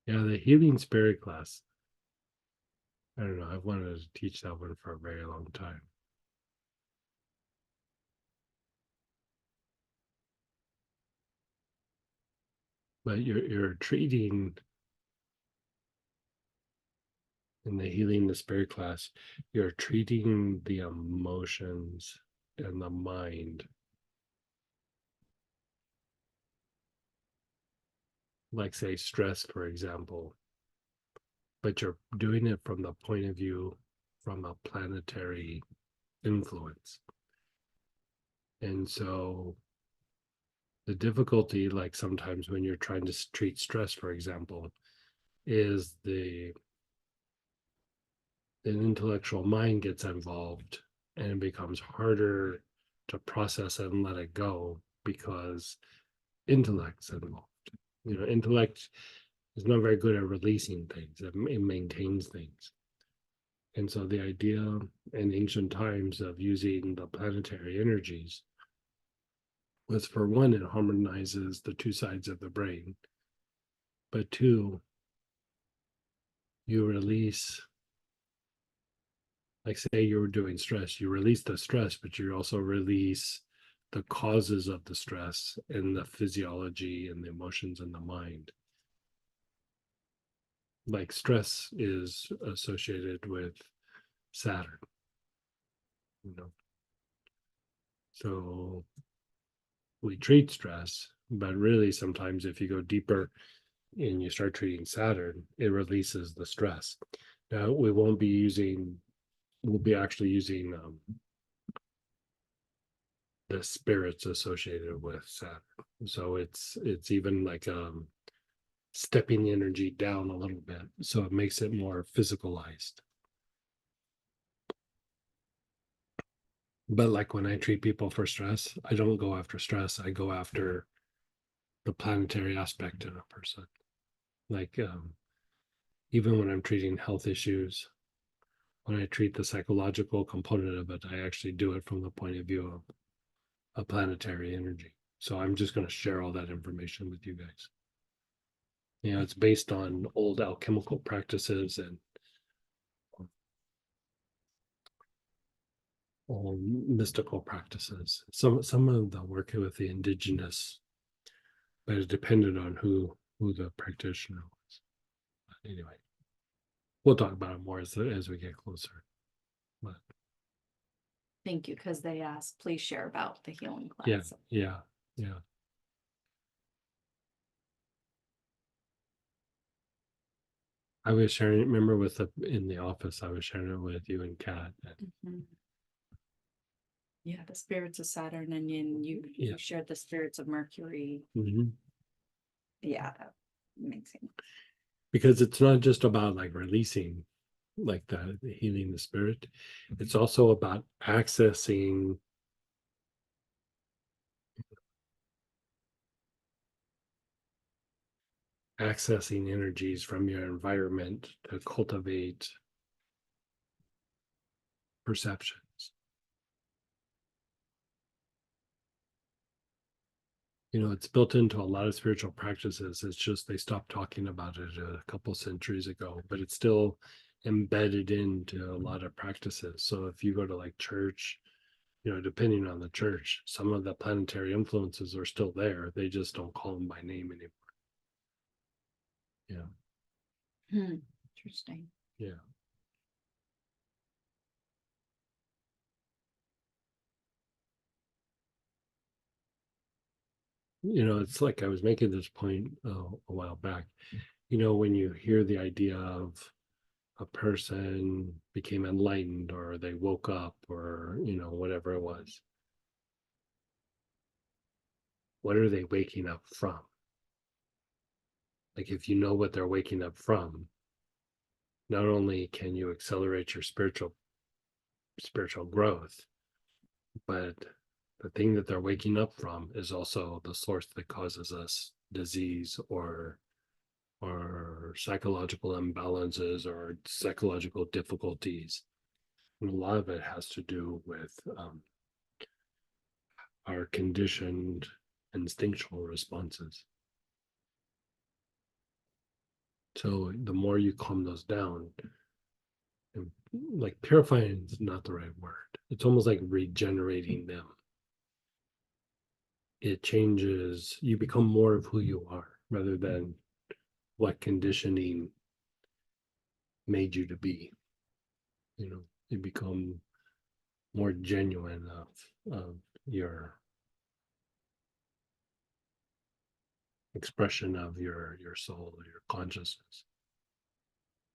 Yeah, the healing spirit class. I don't know. I've wanted to teach that one for a very long time. But you're treating in the healing the spirit class, you're treating the emotions and the mind, like say stress, for example, but you're doing it from the point of view from a planetary influence. And so the difficulty, like sometimes when you're trying to treat stress, for example, is the intellectual mind gets involved and it becomes harder to process and let it go because intellect's involved. Intellect is not very good at releasing things. It maintains things. And so the idea in ancient times of using the planetary energies was, for one, it harmonizes the two sides of the brain, but two, you release, like say you were doing stress, you release the stress, but you also release the causes of the stress and the physiology and the emotions and the mind. Like stress is associated with Saturn, you know. So we treat stress, but really sometimes if you go deeper and you start treating Saturn, it releases the stress. Now we won't be using, we'll be actually using the spirits associated with Saturn. So it's even like stepping the energy down a little bit. So it makes it more physicalized. But like when I treat people for stress, I don't go after stress. I go after the planetary aspect in a person. Like even when I'm treating health issues, when I treat the psychological component of it, I actually do it from the point of view of a planetary energy. So I'm just going to share all that information with you guys. It's based on old alchemical practices and mystical practices. Some of the work with the indigenous, but it depended on who the practitioner was. But anyway, we'll talk about it more as we get closer. But Thank you, because they asked, please share about the healing yeah, class. yeah, yeah. I was sharing it, remember with in the office, I was sharing it with you and Kat. Mhm. Yeah, the spirits of Saturn, and then you Yeah. shared the spirits of Mercury. Mhm. Yeah, that makes sense. Because it's not just about like releasing, like the healing the spirit. It's also about accessing energies from your environment to cultivate perceptions. It's built into a lot of spiritual practices. It's just they stopped talking about it a couple centuries ago, but it's still embedded into a lot of practices. So if you go to like church, depending on the church, some of the planetary influences are still there. They just don't call them by name anymore. Yeah. Interesting. Yeah. It's like I was making this point a while back. When you hear the idea of a person became enlightened or they woke up or, whatever it was, what are they waking up from? Like, if you know what they're waking up from, not only can you accelerate your spiritual growth, but the thing that they're waking up from is also the source that causes us disease or psychological imbalances or psychological difficulties. And a lot of it has to do with our conditioned instinctual responses. So the more you calm those down, and like purifying is not the right word. It's almost like regenerating them. It changes, you become more of who you are rather than what conditioning made you to be. You know, you become more genuine of your expression of your soul, your consciousness.